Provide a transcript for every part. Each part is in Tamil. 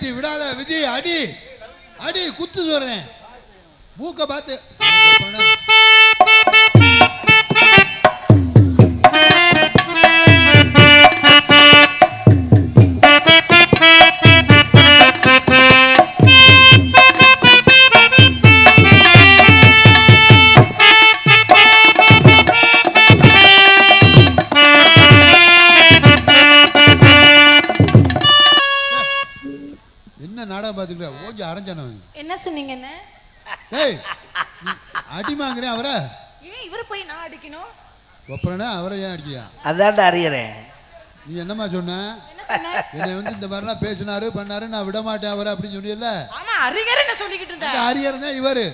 போயிடுச்சு. விடாத விஜய், அடி அடி குத்து சொல்றேன். மூக்க பார்த்து என்ன சொன்னீங்க? அடிமாங்கிறேன் அவரை. ஏன் இவரை போய் நான் அடிக்கணும்? ஒப்பறனா அவரை ஏன் அடிக்கியா? அதான்டா அறியறேன். நீ என்னமா சொன்ன? என்னை வந்து இந்த மாதிரிலாம் பேசினாரு பண்ணாரு, நான் விட மாட்டேன் அவரை அப்படின்னு சொன்னீல்ல? ஆமா, அரிகரன் சொல்லிக்கிட்டு இருந்தேன். அரிகரன் தான் இவரு.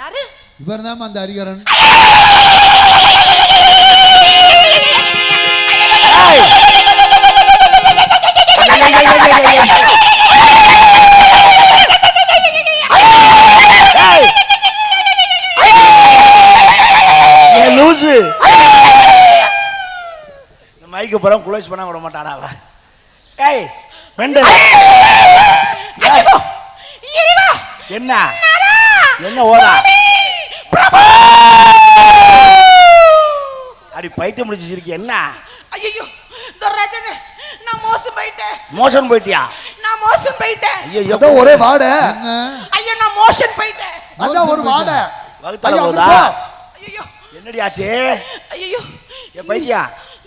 யாரு? இவர் தான் அந்த அரிகரன். மைக்கு புறம் குளோஸ் பண்ண விட மாட்டாடா. ஏய் மெண்டல், என்ன என்ன ஓடா அடி பைத்தியம் முடிச்சிருக்க என்ன? ஐயோ துர்ராஜனே, நான் மோசம் போயிட்டேன். மோஷன் போயிட்டியா? நான் மோசம் போயிட்டேன். ஐயோ ஏதோ ஒரே வாடை. ஐயோ நான் மோஷன் போயிட்டேன். அதான் ஒரு வாடை வகுத்தால போதா? ஐயோ என்னடி ஆச்சு? ஐயோ ஏ பைத்தியா,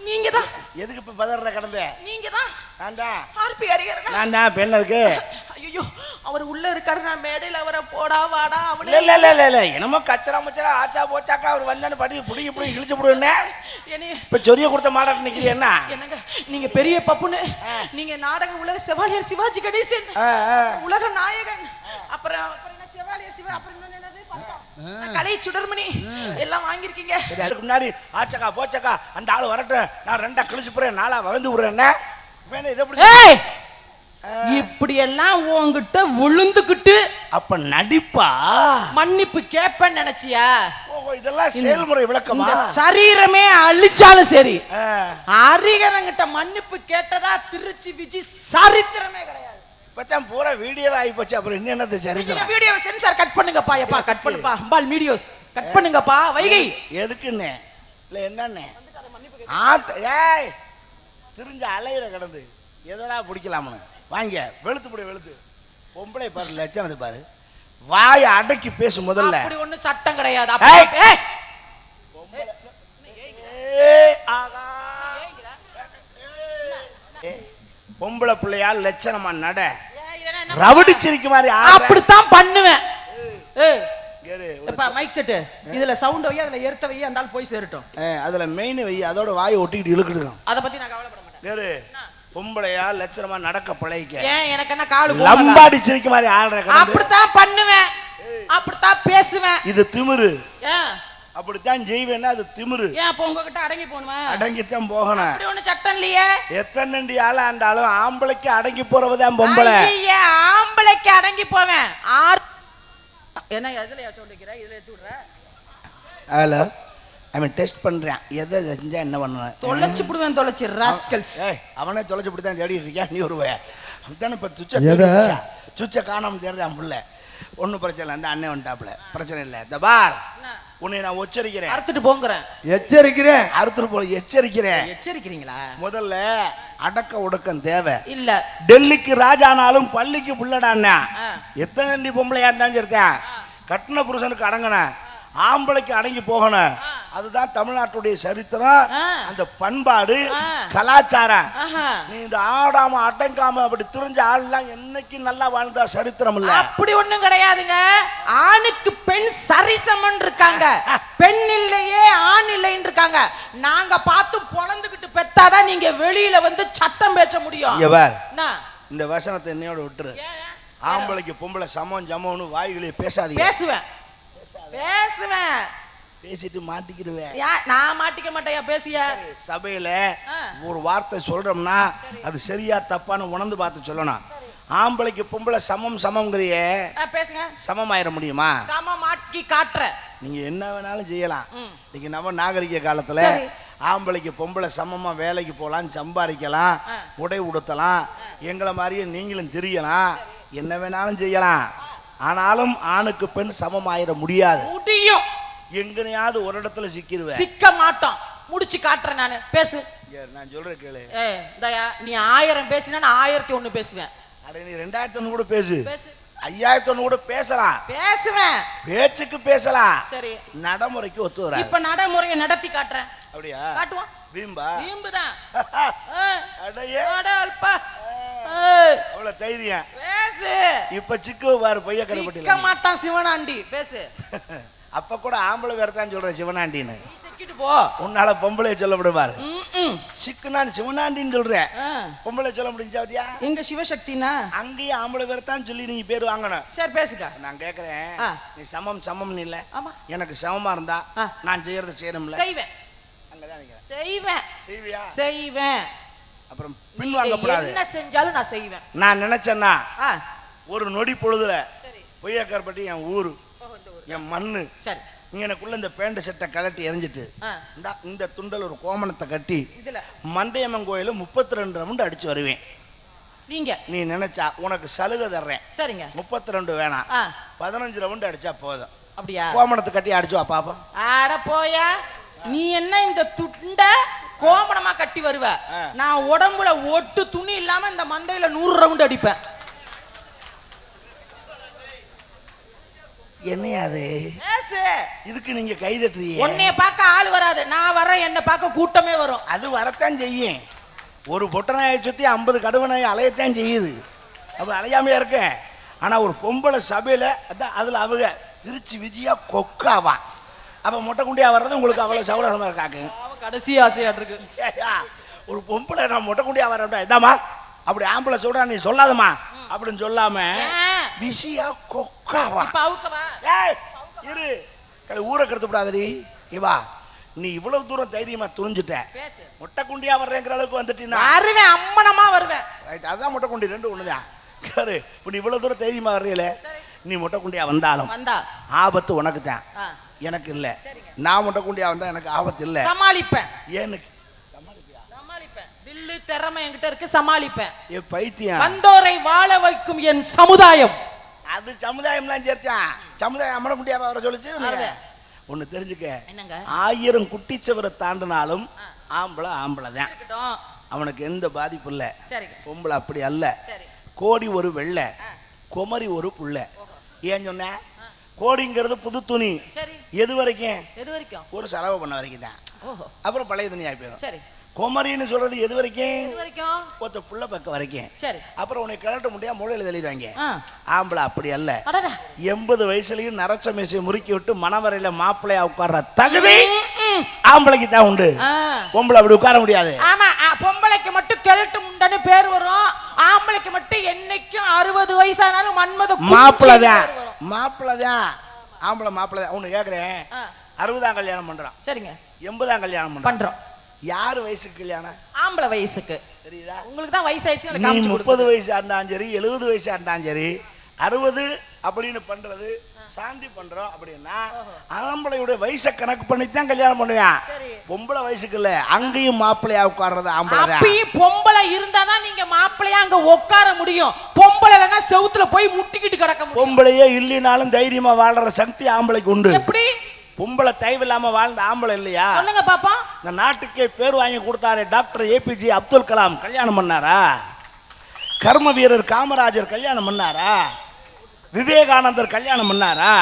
நீங்க தான். எதுக்கு இப்ப பதறற கடந்த? நீங்க தான். நான் தான். ஆர்பி அரிகரன். நான் தான். பெண்ண இருக்கு. ஐயோ அவர் உள்ள இருக்காரு. நான் மேடையில அவரை போடா வாடா அவனே. இல்ல இல்ல இல்ல இல்ல, என்னமோ கச்சரா மச்சரா ஆச்சா போச்சாக்கா அவர் வந்தானே படி புடிங்கி புடிங்கி இழுச்சு போடுவேனே. இப்ப சொரிய கொடுத்த மாடாட்ட நிக்கிறீ என்ன? என்னங்க நீங்க பெரிய பப்புனு, நீங்க நாடக உலக செவாலியர் சிவாஜி கணேசன், உலக நாயகன், அப்புறம் என்ன செவாலியர் சிவா, அப்புறம் என்னது கலை சுடர்மணி எல்லாம் வாங்கிருக்கீங்க. அதுக்கு முன்னாடி ஆச்சக்கா போச்சக்கா அந்த ஆளு வரட்டும், நான் ரெண்டா கிழிச்சு போறேன், நாளா வளர்ந்து விடுறேன். இப்படி எல்லாம் உன்கிட்ட விழுந்துகிட்டு அப்ப நடிப்பா மன்னிப்பு கேப்பன்னு நினைச்சியா? இதெல்லாம் செயல்முறை விளக்கமா? இந்த சரீரமே அழிச்சாலும் சரி அரிகரங்கிட்ட மன்னிப்பு கேட்டதா திருச்சி விஜி சரித்திரமே கிடையாது. இப்பதான் பூரா வீடியோவே ஆகி போச்சு. அப்புறம் என்னது சரித்திரம்? வீடியோவை சென்சார் கட் பண்ணுங்கப்பா. எப்பா கட் பண்ணுப்பா. அம்பால் வீடியோஸ் கட் பண்ணுங்கப்பா. வைகை எதுக்குன்னு இல்ல என்னன்னு ஏய் திரிஞ்ச அலையிற கடந்து எதனா பிடிக்கலாம்னு வாங்க. வெளுத்து புடி வெளுத்து பொம்பளை பாரு, லட்சணத்தை பாரு, வாய அடக்கி பேசு முதல்ல. அப்படி ஒண்ணு சட்டம் கிடையாது. பொம்பளை பிள்ளையா லட்சணமா நட, ரவடிச்சிருக்க மாதிரி அப்படித்தான் பண்ணுவேன். மைக் செட் இதுல சவுண்ட் வை, அதுல எர்த்த வை, அந்த ஆள் போய் சேரட்டும். அதுல மெயின் வை, அதோட வாயை ஒட்டிக்கிட்டு இழுக்குது. அத பத்தி நான் கவலைப்பட மாட்டேன். பொம்பளையா லட்சணமா நடக்க பழகிக்க. ஏன் எனக்கு என்ன கால் லம்பாடி சிரிக்க மாதிரி ஆடுற கடை. அப்படித்தான் பண்ணுவேன், அப்படித்தான் பேசுவேன். இது திமிரு. அப்படித்தான் செய்வேன்னா அது திமிரு. ஏன் அப்ப உங்ககிட்ட அடங்கி போகணும்? அடங்கித்தான் போகணும். அப்படி ஒண்ணு சட்டம் இல்லையே. எத்தனை ஆள அந்த அளவு ஆம்பளைக்கு அடங்கி போறவதான் பொம்பளை. ஆம்பளைக்கு அடங்கி போவேன். என்ன எதுல சொல்லிக்கிற? இதுல எடுத்து விடுற. ஹலோ, அவன் டெஸ்ட் பண்றான். எதை செஞ்சா என்ன பண்ணுவேன்? தொலைச்சு புடுவேன். தொலைச்சு ராஸ்கல்ஸ். அவனே தொலைச்சு புடி தான் தேடிட்டு இருக்கியா நீ? ஒரு அவன் இப்ப சுச்ச காணாம தேடுறான் புள்ள. ஒன்னும் பிரச்சனை இல்லை, அந்த அண்ணன் வந்துட்டாப்ல, பிரச்சனை இல்லை. இந்த பார், உன்னை நான் எச்சரிக்கிறேன். அறுத்துட்டு போங்கிறேன். எச்சரிக்கிறேன். அறுத்துட்டு போல எச்சரிக்கிறேன். எச்சரிக்கிறீங்களா? முதல்ல அடக்க உடக்கம் தேவை இல்ல. டெல்லிக்கு ராஜானாலும் பள்ளிக்கு புள்ளடான்னா எத்தனை பொம்பளையா இருந்தாலும் சரிதான், கட்டின புருஷனுக்கு அடங்கன ஆம்பளைக்கு அடங்கி போகணும். அதுதான் தமிழ்நாட்டுடைய சரித்திரம், அந்த பண்பாடு, கலாச்சாரம். நீ இந்த ஆடாம அடங்காம அப்படி திரிஞ்ச ஆள்லாம் என்னைக்கு நல்லா வாழ்ந்தா சரித்திரம் இல்ல. அப்படி ஒண்ணும் கிடையாதுங்க. ஆணுக்கு பெண் சரிசமன் இருக்காங்க, பெண் இல்லையே ஆண் இல்லைன்னு இருக்காங்க. நாங்க பார்த்து பொழந்துகிட்டு பெத்தாதான் நீங்க வெளியில வந்து சட்டம் பேச முடியும். இந்த வசனத்தை என்னையோட விட்டுரு. ஆம்பளைக்கு பொம்பளை சமம் ஜமம்னு வாய்களே பேசாதீங்க. பேசுவேன் பேசுவேன் பேசிட்டு மாட்டிக்கிடுவேன். நான் மாட்டிக்க மாட்டேயா? பேசிய சபையில ஒரு வார்த்தை சொல்றோம்னா அது சரியா தப்பான்னு உணர்ந்து பார்த்து சொல்லணும். ஆம்பளைக்கு பொம்பளை சமம் சமம்ங்கறியே, பேசுங்க. சமம் ஆயிட முடியுமா? சமம் மாட்டி காட்டுற. நீங்க என்ன வேணாலும் செய்யலாம். நீங்க நவ நாகரிக காலத்துல ஆம்பளைக்கு பொம்பளை சமமா வேலைக்கு போலாம், சம்பாதிக்கலாம், உடை உடுத்தலாம், எங்களை மாதிரியே நீங்களும் தெரியலாம், என்ன வேணாலும் செய்யலாம். ஆனாலும் ஆணுக்கு பெண் சமமாயிர முடியாது. முடியும். எங்கனையாவது ஒரு இடத்துல சிக்கிடுவேன். சிக்க மாட்டோம். முடிச்சு காட்டுறேன் நானு. பேசு. நான் சொல்றேன் கேளு. தயா நீ 1000 பேசினா நான் 1001 பேசுவேன். அட நீ 2001 கூட பேசு. பேசு. 5001 கூட பேசலாம். பேசுவேன். பேச்சுக்கு பேசலாம். சரி. நடைமுறைக்கு ஒத்து வராது. இப்ப நடைமுறையை நடத்தி காட்டுறேன். அப்படியா? காட்டுவான். வீம்பா? வீம்புதான். அடையே. அட அல்பா. அவ்வளவு தைரியம். பேசு. இப்ப சிக்கு பாரு பைய கரப்பட்டில. சிக்க மாட்டான் சிவனாண்டி. பேசு. அப்ப கூட ஆம்பளை வேற தான் சொல்ற சிவனாண்டின்னு. நீ சிக்கிட்டு போ. உன்னால பொம்பளை சொல்ல விடுவாரு. சிக்குனான் சிவனாண்டின்னு சொல்றேன். பொம்பளை சொல்ல முடிஞ்சாதியா? எங்க சிவசக்தினா அங்கேயே ஆம்பளை வேற தான் சொல்லி நீங்க பேர் வாங்கணும். சரி பேசுங்க. நான் கேக்குறேன், நீ சமம் சமம்னு இல்ல? ஆமா. எனக்கு சமமா இருந்தா நான் செய்யறத செய்யணும்ல? செய்வேன். அங்கதான் நிக்கிறேன். செய்வேன். செய்வியா? செய்வேன். அப்புறம் பின் வாங்கப்படாது. என்ன செஞ்சாலும் நான் செய்வேன். நான் நினைச்சேன்னா ஒரு நொடி பொழுதுல பொய்யக்காரப்பட்டி என் ஊரு, என் மண்ணு, சரி எனக்குள்ள இந்த பேண்ட் செட்டை கலட்டி எரிஞ்சிட்டு இந்த துண்டல் ஒரு கோமணத்தை கட்டி மந்தையம்மன் கோயில 32 ரவுண்டு அடிச்சு வருவேன். நீங்க நீ நினைச்சா உனக்கு சலுகை தர்றேன். சரிங்க. 32 வேணாம், 15 ரவுண்டு அடிச்சா போதும். அப்படியா? கோமணத்தை கட்டி அடிச்சு வா பாப்பா. ஆட போயா, நீ என்ன இந்த துண்ட கோமணமா கட்டி வருவ? நான் உடம்புல ஒட்டு துணி இல்லாம இந்த மந்தையில 100 ரவுண்டு அடிப்பேன். என்னையாது இதுக்கு நீங்க கை தட்டுறீங்க? உன்னைய பார்க்க ஆள் வராது, நான் வரேன், என்ன பார்க்க கூட்டமே வரும். அது வரத்தான் செய்யும். ஒரு பொட்டநாயை சுத்தி 50 கடுவனாய் அலையத்தான் செய்யுது. அப்ப அலையாமையா இருக்கேன். ஆனா ஒரு பொம்பளை சபையில அதான் அதுல அவங்க திருச்சி விஜயா கொக்காவா, அப்ப மொட்டை குண்டியா வர்றது உங்களுக்கு அவ்வளவு சௌகரியமா இருக்காங்க. கடைசி ஆசையா இருக்கு. ஒரு பொம்பளை நான் மொட்டை குண்டியா வரேன் இதாமா அப்படி ஆம்பளை சொல்றா நீ சொல்லாதமா அப்படின்னு சொல்லாம விசியா கொக்காவா. இரு ஊரை கருத்து விடாதடி. இவா நீ இவ்வளவு தூரம் தைரியமா துணிஞ்சுட்ட, மொட்டை குண்டியா வர்றேங்கிற அளவுக்கு வந்துட்டீங்கன்னா வருவேன், அம்மனமா வருவேன். ரைட், அதான் மொட்டை குண்டி ரெண்டு ஒண்ணுதான். இப்ப நீ இவ்வளவு தூரம் தைரியமா வர்றீல, நீ மொட்டை குண்டியா வந்தாலும் ஆபத்து உனக்கு தான், எனக்கு இல்ல. நான் மொட்டை குண்டியா வந்தா எனக்கு ஆபத்து இல்ல, சமாளிப்பேன். எனக்கு திறமை என்கிட்ட இருக்கு, சமாளிப்பேன். ஏ பைத்தியம், வந்தோரை வாழ வைக்கும் என் சமுதாயம். அது சமுதாயம்லாம் சேர்த்தான். சமுதாயம் அம்மனை குண்டியா வர சொல்லிச்சு. ஒண்ணு தெரிஞ்சுக்க, 1000 குட்டிச்சவரை தாண்டினாலும் ஆம்பளை ஆம்பளை தான், அவனுக்கு எந்த பாதிப்பு இல்ல. பொம்பளை அப்படி அல்ல. கோடி ஒரு வெள்ளை, குமரி ஒரு புள்ள. ஏன் சொன்ன? கோடிங்கிறது புது துணி. எது வரைக்கும்? ஒரு செலவு பண்ண வரைக்கும் தான், அப்புறம் பழைய துணி ஆகி போயிடும். குமரின்னு சொல்றது எது வரைக்கும்? ஒத்த புள்ள பக்கம் வரைக்கும். அப்புறம் உனக்கு கிளட்ட முடியா மூளையில தெளிவாங்க. ஆம்பளை அப்படி அல்ல. 80 வயசுலயும் நரச்ச மேசையை முறுக்கி விட்டு மணவரையில மாப்பிள்ளையா உட்கார்ற தகுதி ஆம்பளைக்கு தான் உண்டு. பொம்பளை அப்படி உட்கார முடியாது. ஆமா, பொம்பளைக்கு மட்டும் கிளட்டு முண்டன்னு பேர் வரும், ஆம்பளைக்கு மட்டும் என்னைக்கும் 60 வயசானாலும் மன்மத மாப்பிள்ளதான். மாப்பிள்ளதான் ஆம்பளை மாப்பிள்ளதான். உன்னை கேக்குறேன், 60ஆம் கல்யாணம் பண்றான், சரிங்க, 80ஆம் கல்யாணம் பண்றோம். யாரு வயசுக்கு கல்யாணம்? ஆம்பளை வயசுக்கு. தெரியுதா? உங்களுக்கு தான் வயசு ஆயிடுச்சு. 30 வயசா இருந்தாலும் சரி, 70 வயசா இருந்தாலும் சரி, 60 அப்படின்னு பண்றது சாந்தி பண்றோம் அப்படின்னா ஆம்பளையோட வயசை கணக்கு பண்ணித்தான் கல்யாணம் பண்ணுவேன். பொம்பளை வயசுக்கு இல்ல, அங்கேயும் மாப்பிள்ளையா உட்கார்றது ஆம்பளை. அப்பயும் பொம்பளை இருந்தாதான் நீங்க மாப்பிள்ளையா அங்க உட்கார முடியும். பொம்பளை இல்லைன்னா செவுத்துல போய் முட்டிக்கிட்டு கிடக்க முடியும். பொம்பளையே இல்லைனாலும் தைரியமா வாழ்ற சக்தி ஆம்பளைக்கு உண்டு. எப்படி? பொம்பளை தயவு இல்லாம வாழ்ந்த ஆம்பளை இல்லையா? சொல்லுங்க பாப்பா. இந்த நாட்டுக்கே பேர் வாங்கி கொடுத்தாரு டாக்டர் ஏபிஜே அப்துல் கலாம், கல்யாணம் பண்ணாரா? கர்ம வீரர் காமராஜர் கல்யாணம் பண்ணாரா? விவேகானந்தர் கல்யாணம் பண்ணாரா?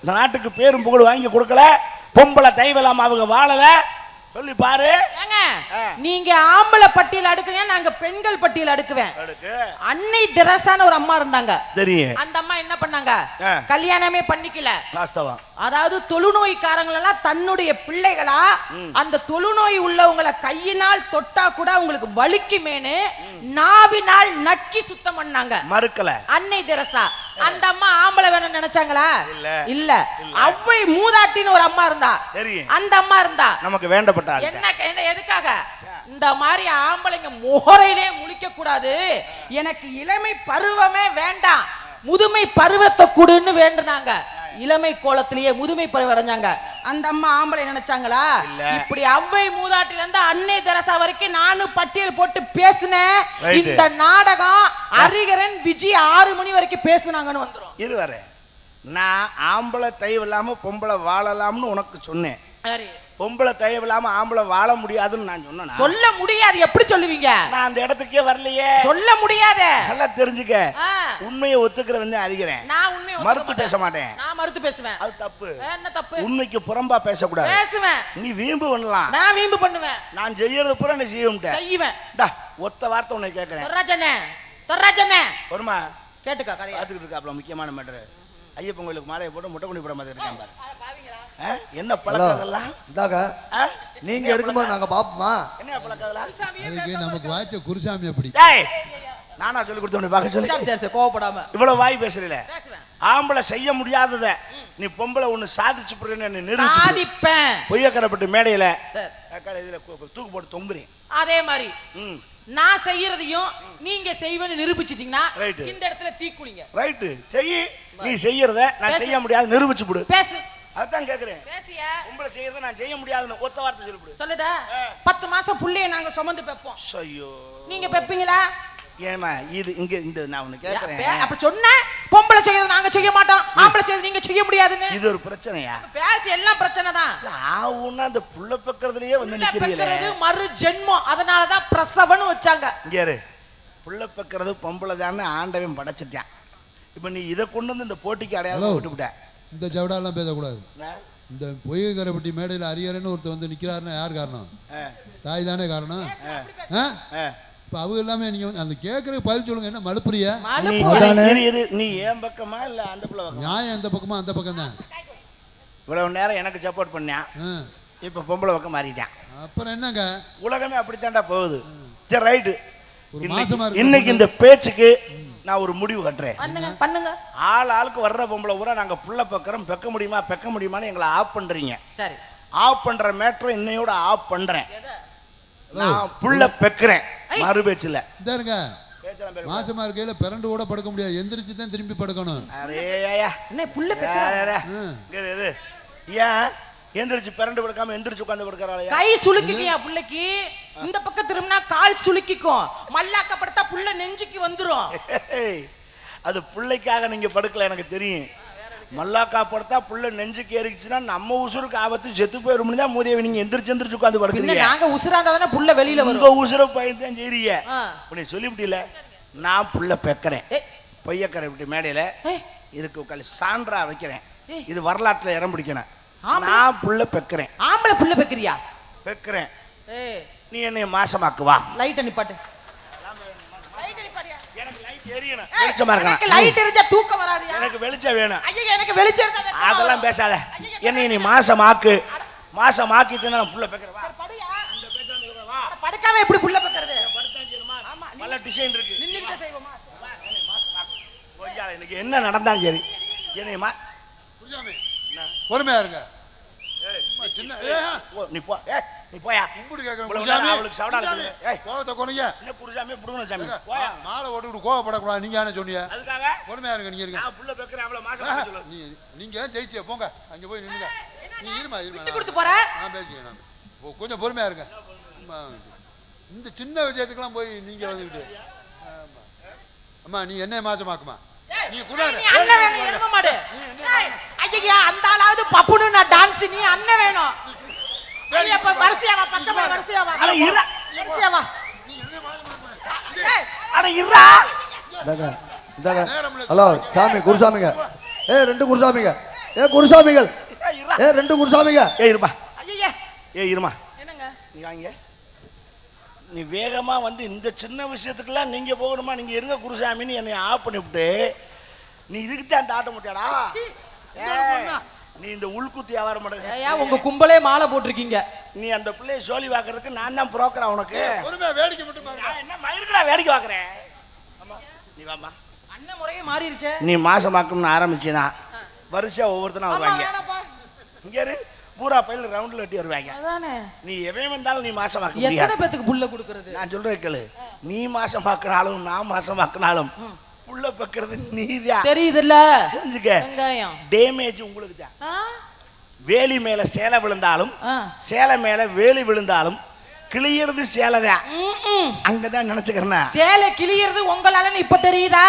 இந்த நாட்டுக்கு பேரும் புகழ் வாங்கி கொடுக்கல, பொம்பளை தயவு இல்லாம அவங்க வாழல. சொல்லி பாரு. நீங்க ஆம்பளை பட்டியல் அடுக்குறீங்க, நாங்க பெண்கள் பட்டியல் அடுக்குவேன். அன்னை தெரசான்னு ஒரு அம்மா இருந்தாங்க, தெரியும். அந்த அம்மா என்ன பண்ணாங்க? கல்யாணமே பண்ணிக்கல. அதாவது தொழுநோய்க்காரங்க எல்லாம் தன்னுடைய பிள்ளைகளா, அந்த தொழுநோய் உள்ளவங்களை கையினால் தொட்டா கூட அவங்களுக்கு வலிக்குமேனு நாவினால் நக்கி சுத்தம் பண்ணாங்க. மறுக்கல அன்னை தெரசா. அந்த அம்மா ஆம்பளை வேணும்னு நினைச்சாங்களா? இல்ல. அவ்வை மூதாட்டின்னு ஒரு அம்மா இருந்தா, அந்த அம்மா இருந்தா நமக்கு வேண்டப்பட்ட என்ன எதுக்காக? இந்த மாதிரி ஆம்பளைங்க முகரையிலே முழிக்க கூடாது, எனக்கு இளமை பருவமே வேண்டாம், முதுமை பருவத்தை கூடுன்னு வேண்டுனாங்க. இளமை கோலத்திலேயே முதுமை பருவம் அடைஞ்சாங்க. அந்த அம்மா ஆம்பளை நினைச்சாங்களா? இல்ல. இப்படி அவ்வை மூதாட்டில இருந்து அன்னை தெரசா வரைக்கும் நானும் பட்டியல் போட்டு பேசினேன். இந்த நாடகம் அரிகரன் விஜய் 6 மணி வரைக்கும் பேசுனாங்கன்னு வந்துரும். இரு வர நான் ஆம்பளை தயவு இல்லாம பொம்பளை வாழலாம்னு உனக்கு சொன்னேன். சரி, பொம்பளை தயவு இல்லாம ஆம்பளை வாழ முடியாதுன்னு நான் சொன்னேன். சொல்ல முடியாது. எப்படி சொல்லுவீங்க? நான் அந்த இடத்துக்கே வரலையே. சொல்ல முடியாத. நல்லா தெரிஞ்சுக்க. உண்மையை ஒத்துக்கிறவன் அறிகிறேன். நான் உண்மையை மறுத்து பேச மாட்டேன். நான் மறுத்து பேசுவேன். அது தப்பு. என்ன தப்பு? உண்மைக்கு புறம்பா பேசக்கூடாது. பேசுவேன். நீ வீம்பு பண்ணலாம். நான் வீம்பு பண்ணுவேன். நான் செய்யறது பூரா நீ செய்வேன். ஒத்த வார்த்தை உன்னை கேட்கிறேன். தொர்ராஜனே வருமா கேட்டுக்கா கதையை பார்த்துக்கிட்டு இருக்காப்ல. முக்கியமான மேட்டர். ஐயப்பன் கோயிலுக்கு மாலையை போட்டு முட்டை குடி போட மாதிரி இருக்கான் பாரு. என்ன பழக்கம் அதெல்லாம்? இந்தாங்க நீங்க இருக்கும்போது நாங்க பாப்போமா? என்ன பழக்கம் அதெல்லாம்? அதுக்கு நமக்கு வாய்ச்ச குருசாமி அப்படி. நானா சொல்லி கொடுத்தவனை பார்க்க சொல்லி. சரி சரி கோவப்படாம இவ்வளவு வாய் பேசுறீல. ஆம்பளை செய்ய முடியாதத நீ பொம்பளை ஒண்ணு சாதிச்சு போறேன்னு நிரூபிச்சு சாதிப்பேன். பொய்யக்கரப்பட்டு மேடையில இதுல தூக்கு போட்டு தொங்குறேன். அதே மாதிரி நான் செய்யறதையும் நீங்க செய்வேன்னு நிரூபிச்சிட்டீங்கன்னா இந்த இடத்துல தீக்குளிங்க. ரைட். செய். நீ செய்யறத நான் செய்ய முடியாது நிரூபிச்சு போடு. பேசு. அதான் கேக்குறேன். பேசியா? பொம்பளை செய்யறத நான் செய்ய முடியாதுன்னு ஒத்த வார்த்தை சொல்லிவிடு. சொல்லுடா. 10 மாசம் புள்ளைய நாங்க சுமந்து பெப்போம். ஐயோ நீங்க பெப்பீங்களா? ஏமா இது இங்க இந்த நான் உனக்கு கேக்குறேன். அப்ப சொன்ன பொம்பளை செய்யறது நாங்க செய்ய மாட்டோம், ஆம்பளை செய்யறது நீங்க செய்ய முடியாதுன்னு. இது ஒரு பிரச்சனையா? பேசி எல்லாம் பிரச்சனை தான். ஆவுன்னா அந்த புள்ள பெக்கறதுலயே வந்து நிக்கிறீங்களே. மறு ஜென்மம். அதனால தான் பிரசவம்னு வச்சாங்க. இங்க இரு. புள்ள பெக்கறது பொம்பளை தானே ஆண்டவன் படைச்சிட்டான். இப்போ நீ இத கொண்டு வந்து இந்த போட்டிக்கு அடையாளம் போட்டுவிட்ட. இந்த ஜவடாலாம் பேசக்கூடாது. இந்த பொய்யக்கரைப்பட்டி மேடையில் அரியரன்னு ஒருத்தர் வந்து நிக்கிறாருன்னா யார் காரணம்? தாய் தானே காரணம். இப்போ அவங்க எல்லாமே நீங்க அந்த கேட்கறதுக்கு பதில் சொல்லுங்க. என்ன மலுப்புறியா? நீ ஏன் பக்கமா இல்ல அந்த புள்ள பக்கமா? நியாயம் எந்த பக்கமா? அந்த பக்கம் தான். இவ்வளவு நேரம் எனக்கு சப்போர்ட் பண்ணான். இப்ப பொம்பளை பக்கம் மாறிட்டான். அப்புறம் என்னங்க? உலகமே அப்படித்தான்டா போகுது. சரி ரைட்டு. இன்னைக்கு இந்த பேச்சுக்கு நான் ஒரு முடிவு கட்டுறேன். பண்ணுங்க. ஆளுக்கு வர்ற பொம்பளை பூரா நாங்க புள்ள பக்கறோம் பெக்க முடியுமான்னு எங்களை ஆஃப் பண்றீங்க. சரி. ஆஃப் பண்ற மேட்டர் இன்னையோட ஆஃப் பண்றேன். நான் புள்ள பெக்கறேன். மறு பேச்சுல இதாருங்க. மாசமா இருக்கையில பிறண்டு கூட படுக்க முடியாது. எந்திரிச்சு தான் திரும்பி படுக்கணும். என்ன புள்ள பெக்கறா? ஏன் எந்திரிச்சு பிறண்டு படுக்காம எந்திரிச்சு உட்கார்ந்து படுக்கறாளே? கை சுளுக்கிக்கியா புள்ளைக்கு? இந்த பக்கம் திரும்பினா கால் சுளுக்கிக்கும். மல்லாக்க படுத்தா புள்ள நெஞ்சுக்கு வந்துரும். அது புள்ளைக்காக நீங்க படுக்கல எனக்கு தெரியும். மல்லாக்கா படுத்தா புள்ள நெஞ்சுக்கு ஏறிச்சுன்னா நம்ம உசுருக்கு ஆபத்து, செத்து போயிரும் தான் மூதேவி. நீங்க எந்திரிச்சு உட்கார்ந்து படுக்கிறீங்க. நாங்க உசுராந்தா தானே புள்ள வெளியில வரும். உங்க உசுர பயந்து தான் செய்றீங்க. அப்படி சொல்லிவிட்டீல. நான் புள்ள பெக்கறேன். பொய்யக்கரை விட்டு மேடையில இதுக்கு உட்கார்ந்து சான்றா வைக்கிறேன். இது வரலாற்றுல இடம் பிடிக்கணும். நான் புள்ள பெக்கறேன். ஆம்பளை புள்ள பெக்கறியா? பெக்கறேன். நீ என்னைய மாசமாக்கு வா. லைட் நிப்பாட்டு. எனக்கு லைட் எரியணும். வெளிச்சமா இருக்கணும். எனக்கு லைட் எரிஞ்சா தூக்கம் வராதுயா. எனக்கு வெளிச்சம் வேணும். ஐயா எனக்கு வெளிச்சம் இருந்தா வெக்கமா. அதெல்லாம் பேசாத. என்னைய நீ மாசமாக்கு. மாசமாக்கிட்டு நான் புள்ள பெக்கறேன். வா. படுயா. அந்த பேச்ச வந்து வா. படுக்காம எப்படி புள்ள பெக்கறது? படுத்தா செய்யணுமா? ஆமா. நல்ல டிசைன் இருக்கு. நின்னுட்டே செய்வோமா? வா. என்னைய மாசமாக்கு. போய்யா எனக்கு என்ன நடந்தாலும் சரி. என்னைய புரியாமே. பொறுமையா இருங்க. நீ போ. நீ போயா. கும்பிடு கேக்குறேன். அவளுக்கு சவுடா இருக்கு. கோவத்தை கொறீங்க. என்ன புரியாமே புடுங்கணும் சாமி. போயா. மாலை ஓட்டிட்டு கோவப்படக்கூடாது. நீங்க என்ன சொன்னீங்க? அதுக்காக பொறுமையா இருங்க. நீங்க இருங்க. நான் புள்ள பெக்கறேன். அவள மாசமாக்கு சொல்லு. நீங்க ஜெயிச்சிய போங்க. அங்க போய் நில்லுங்க. நீ இருமா. விட்டு கொடுத்து போற. நான் பேசிக்கிறேன். நான் கொஞ்சம் பொறுமையா இருங்க. இந்த சின்ன விஷயத்துக்குலாம் போய் நீங்க வந்துட்டு அம்மா நீ என்ன மாசமாக்குமா? நீ குடாரு. நீ அண்ணன் வேணும் எரும மாடு. ஐயா அந்த ஆளாவது பப்புனு நான் டான்ஸ். நீ அண்ணன் வேணும். ஐயா அப்ப வரிசையா வா. பக்கமா வரிசையா வா. அட இறா. வரிசையா வா. நீ என்ன மாசமாக்குமா? அட இறா. இந்தாங்க. ஹலோ சாமி குருசாமிங்க. ரெண்டு குருசாமிங்க. குருசாமிகள். 2 குருசாமிங்க. இருப்பா. ஐயா இருமா. என்னங்க? நீ வாங்க. நீ வேகமா வந்து இந்த சின்ன விஷயத்துக்குலாம் நீங்க போகணுமா? நீங்க இருங்க குருசாமின்னு என்னை ஆஃப் பண்ணிவிட்டு நீ இதுக்கிட்ட அந்த ஆட்ட முடியாடா. நீ இந்த உள்குத்தி வியாபாரம் பண்ணுங்க. ஏயா உங்க கும்பலே மாலை போட்டிருக்கீங்க. நீ அந்த பிள்ளைய சோலி வாக்குறதுக்கு நான் தான் புரோக்கரா உனக்கு. பொறுமையா வேடிக்கை மட்டும் பாருங்க. என்ன மயிருக்குடா வேடிக்கை வாக்குறேன். நீ வாமா. அண்ணன் முறையே மாறிடுச்சே. நீ மாசமாக்கணும்னு ஆரம்பிச்சினா வரிசையா ஒவ்வொருத்தனா வருவாங்க. இங்க இரு. பூரா பையில ரவுண்ட்ல வெட்டி வருவாங்க. அதானே. நீ எவன் வந்தாலும் நீ மாசமாக்க முடியாது. எத்தனை பேத்துக்கு புள்ள கொடுக்கிறது? நான் சொல்றேன் கேளு. நீ மாசமாக்குனாலும் நான் மாசமாக்குனாலும் புள்ள பக்கிறது நீதான். தெரியுதுல்ல. தெரிஞ்சுக்க. வெங்காயம் டேமேஜ் உங்களுக்கு தான். வேலி மேல சேலை விழுந்தாலும் சேலை மேல வேலி விழுந்தாலும் கிளியறது சேலைதான். அங்கதான் நினைச்சுக்கிறேன். சேலை கிளியறது உங்களால இப்ப தெரியுதா?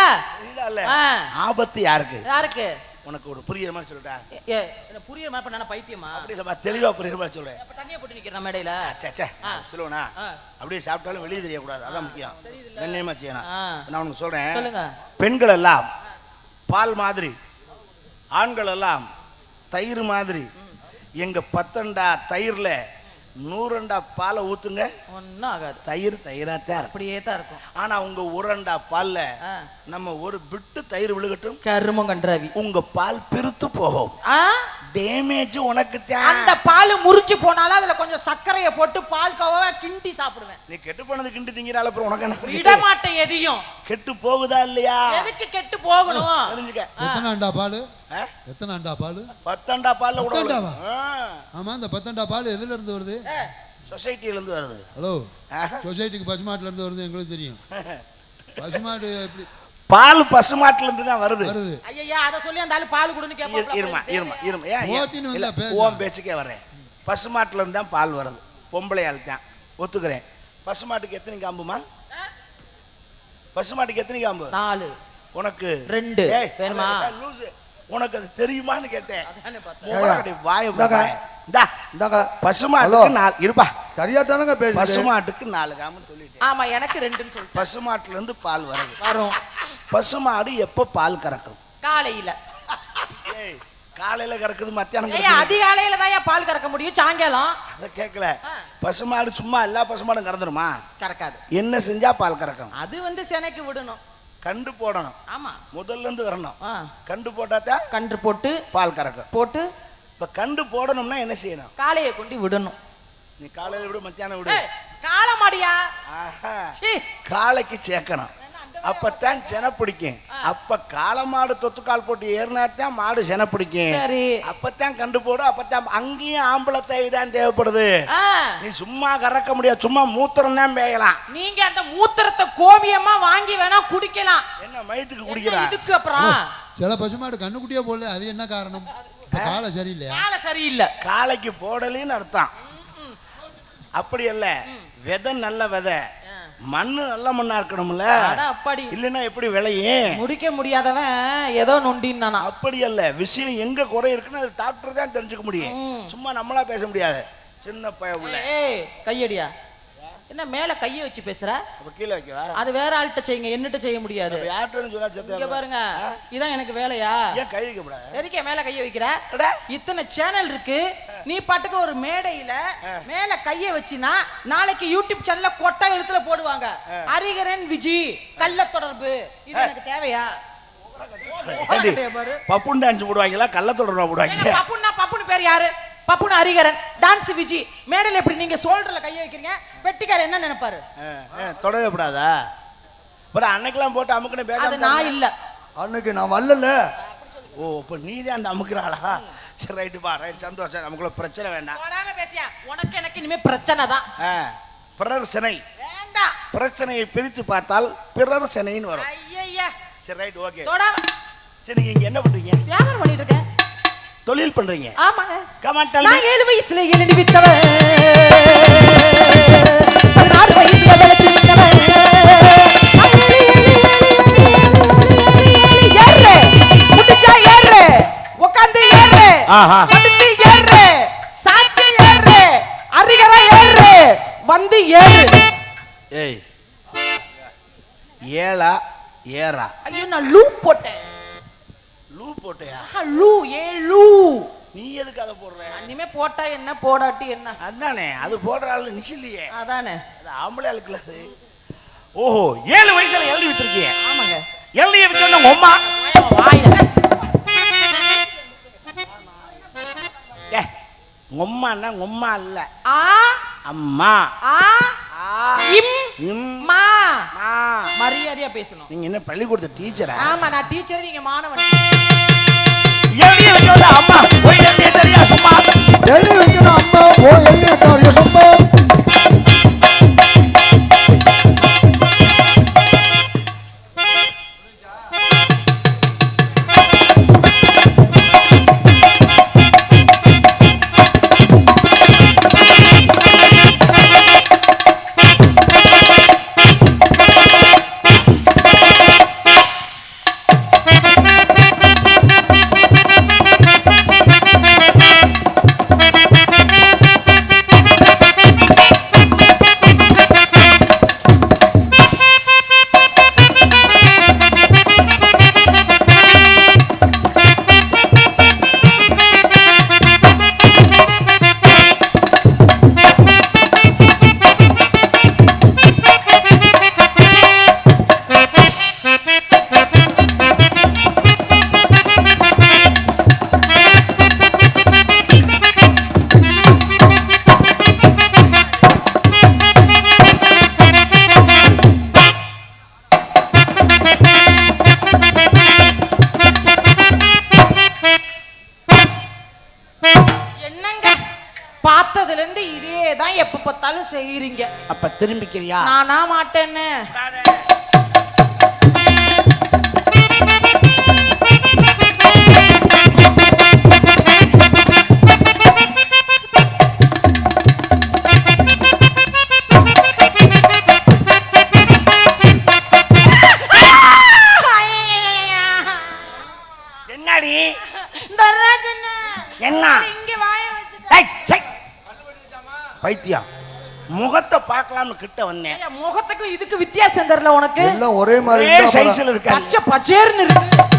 ஆபத்து யாருக்கு? யாருக்கு? உனக்கு ஒரு புரியுற மாதிரி சொல்லிட்டா. புரியுற மாதிரி நான் பைத்தியமா? அப்படி இல்ல, தெளிவா புரியுற மாதிரி சொல்றேன். அப்ப தண்ணிய போட்டு நிக்கிறேன் மேடையில. சொல்லுவனா? அப்படியே சாப்பிட்டாலும் வெளியே தெரியக்கூடாது, அதான் முக்கியம். கண்ணியமா செய்யணும். நான் உனக்கு சொல்றேன், பெண்கள் எல்லாம் பால் மாதிரி, ஆண்கள் எல்லாம் தயிர் மாதிரி. எங்க 10 தயிர்ல 100 பாலை ஊத்துங்க, ஒன்னும் ஆகாது. தயிர் தயிராத்தான் அப்படியே தான் இருக்கும். ஆனா உங்க 1 பால்ல நம்ம ஒரு பிட்டு தயிர் விழுகட்டும், கருமம் கன்றாவி, உங்க பால் பிரித்து போகும். டேமேஜ் உனக்கு தான். அந்த பால் முறிச்சு போனாலும் அதுல கொஞ்சம் சர்க்கரையை போட்டு பால் கவா கிண்டி சாப்பிடுவேன். நீ கெட்டு போனது கிண்டி திங்கிறால, அப்புறம் உனக்கு என்ன? விட மாட்டேன் எதையும். கெட்டு போகுதா இல்லையா? எதுக்கு கெட்டு போகணும்? தெரிஞ்சுக்க. எத்தனை அண்டா பால்? எத்தனை அண்டா பால்? 10 அண்டா பால்ல கூட. ஆமா, இந்த 10 அண்டா பால் எதுல இருந்து வருது? சொசைட்டில இருந்து வருது. ஹலோ, சொசைட்டிக்கு பசுமாட்டுல இருந்து வருது, எங்களுக்கு தெரியும். பசுமாடு எப்படி? பால் பசுமாட்டுல இருந்து தான் வருது. ஐயா, அத சொல்லி அந்த ஆளு பால் குடுன்னு கேட்பாங்க. இருமா ஓம் பேச்சுக்கே வரேன். பசுமாட்டுல இருந்து தான் பால் வருது. பொம்பளை ஆள் தான், ஒத்துக்கிறேன். பசுமாட்டுக்கு எத்தனை காம்புமா? பசுமாட்டுக்கு எத்தனை காம்பு? 4. உனக்கு 2 வேணுமா? உனக்கு அது தெரியுமான்னு கேட்டேன். பசுமாட்டுக்கு 4 இருப்பா. சரியா தானங்க பேசு. பசுமாட்டுக்கு 4 காம்புன்னு சொல்லிட்டேன். ஆமா, எனக்கு 2ன்னு சொல்லிட்டேன். பசுமாட்டுல இருந்து பால் வரும். பசுமாடு எப்ப பால் கறக்கும்? காலையில. காலையில கறக்குது, மத்தியானம். அதிகாலையில தான் பால் கறக்க முடியும், சாயங்காலம். அத கேட்கல. பசுமாடு சும்மா எல்லா பசுமாடும் கறந்துருமா? கறக்காது. என்ன செஞ்சா பால் கறக்கும்? அது செனைக்கு விடணும், கண்டு போடணும். ஆமா, முதல்ல இருந்து வரணும். கண்டு போட்டாதான் கன்று போட்டு பால் கறக்கும். போட்டு இப்ப கண்டு போடணும்னா என்ன செய்யணும்? காளையை கொண்டு விடணும். நீ காலையில விடு, மத்தியானம் விடு. காளமாடியா? காளைக்கு சேர்க்கணும், அப்பத்தான் செனை பிடிக்கும். அப்ப காளமாடு தொத்துக்கால் போட்டு ஏறினாத்தான் மாடு செனை பிடிக்கும். அப்பத்தான் கண்டு போடு. அப்பத்தான் அங்கேயும் ஆம்பளை தேவைதான் தேவைப்படுது. நீ சும்மா கறக்க முடியாது, சும்மா மூத்திரம் தான் பேயலாம். நீங்க அந்த மூத்திரத்தை கோமியமா வாங்கி வேணா குடிக்கலாம். என்ன மயித்துக்கு குடிக்கலாம்? இதுக்கு அப்புறம் சில பசுமாடு கண்ணுக்குட்டியே போடல, அது என்ன காரணம்? காலை சரியில்லையா? காலை சரியில்லை. காளைக்கு போடலின்னு அர்த்தம். அப்படி அல்ல, விதை நல்ல விதை, மண்ணு நல்ல மண்ணா இருக்கணும்ல. அப்படி இல்லன்னா எப்படி விளையும்? முடிக்க முடியாதவன் ஏதோ நொண்டின்னு. அப்படி அல்ல, விஷயம் எங்க குறை இருக்குன்னு அது டாக்டர் தான் தெரிஞ்சுக்க முடியும். சும்மா நம்மளா பேச முடியாது. சின்ன பையன் உள்ள கையடியா, என்ன மேல கைய வச்சு பேசுற? கீழே வைக்கவா? அது வேற ஆள்கிட்ட செய்யுங்க, என்னட்ட செய்ய முடியாது. இங்க பாருங்க, இதான் எனக்கு வேலையா? ஏன் கை வைக்க கூடாது? எதுக்கே மேல கைய வைக்கிற? இத்தனை சேனல் இருக்கு, நீ பாட்டுக்கு ஒரு மேடையில மேல கைய வச்சினா நாளைக்கு யூடியூப் சேனல்ல கொட்டை எழுத்துல போடுவாங்க, ஹரிகரன் விஜி கள்ள தொடர்பு. இது எனக்கு தேவையா? பப்புன் டான்ஸ் போடுவாங்களா, கள்ள தொடர்பு போடுவாங்க? பப்புன்னு பேர் யாரு? Buffoon Hariharan, dance Viji. மேடையில எப்படி நீங்க சோல்டர்ல கைய வைக்கிறீங்க? வெட்டிக்கார என்ன நினைப்பாரு? தொடவே கூடாதா? அன்னைக்கெல்லாம் போட்டு அமுக்குன பேச. அது நான் இல்ல, அன்னைக்கு நான் வரல. ஓ, இப்ப நீதான் அந்த அமுக்குறாளா? சரி, ரைட்டு பா, ரைட், சந்தோஷம். நமக்குள்ள பிரச்சனை வேண்டாம். பேசியா, உனக்கு எனக்கு இனிமே பிரச்சனை தான். பிறர் சினை வேண்டாம். பிரச்சனையை பிரித்து பார்த்தால் பிறர் சினைன்னு வரும். ஐயா, சரி, ரைட், ஓகே. சரி, நீங்க இங்க என்ன பண்றீங்க? வியாபாரம் பண்ணிட்டு இருக்கேன். தொழில் பண்றீங்க? ஆமாங்க. கமாண்டல். நான் 7 வயசுல எழுதி வித்தவன், 16 வயசுல விளைச்சு வித்தவன். ஏறு முடிச்சா ஏறு, உட்கார்ந்து ஏறு, படுத்து ஏறு, சாட்சி ஏறு, ஹரிகர ஏறு, வந்து ஏறு. ஏய், ஏலா ஏறா? ஐயோ, நான் லூப் போட்டேன். லூப் போட்டியா? லூ. நீ எதுக்கு அதை போடுற? இனிமே போட்டா என்ன, போடாட்டி என்ன? அதானே, அது போடுற ஆளு நிச்சயில்லையே. அதானே, அது ஆம்பளை ஆளுக்குல. ஓஹோ, 7 வயசுல எழுதி விட்டுருக்கீங்க? ஆமாங்க. எழுதி விட்டு உங்க அம்மா வாயில உம்மான்னா உம்மா இல்ல, ஆ அம்மா. ஆ இம் மா. மரியாதையா பேசணும். நீங்க என்ன பள்ளிக்கூடத்து டீச்சரா? ஆமா, நான் டீச்சர், நீங்க மாணவன். எழுதி வைக்கணும் அம்மா, போய் எழுதி தெரியா சும்மா? எழுதி வைக்கணும் அம்மா, போய் எழுதி சும்மா. எப்ப பார்த்தாலும் செய்யறீங்க. அப்ப திரும்பிக்கிறியா? நானா மாட்டேன்னு. என்னடி என்ன பைத்தியம்? முகத்தை பார்க்கலாம்னு கிட்ட வந்தேன். முகத்துக்கும் இதுக்கு வித்தியாசம் தெரியல உனக்கு? எல்லாம் ஒரே மாதிரி சைஸ்ல இருக்கு. பச்சை பச்சேர்னு இருக்கு.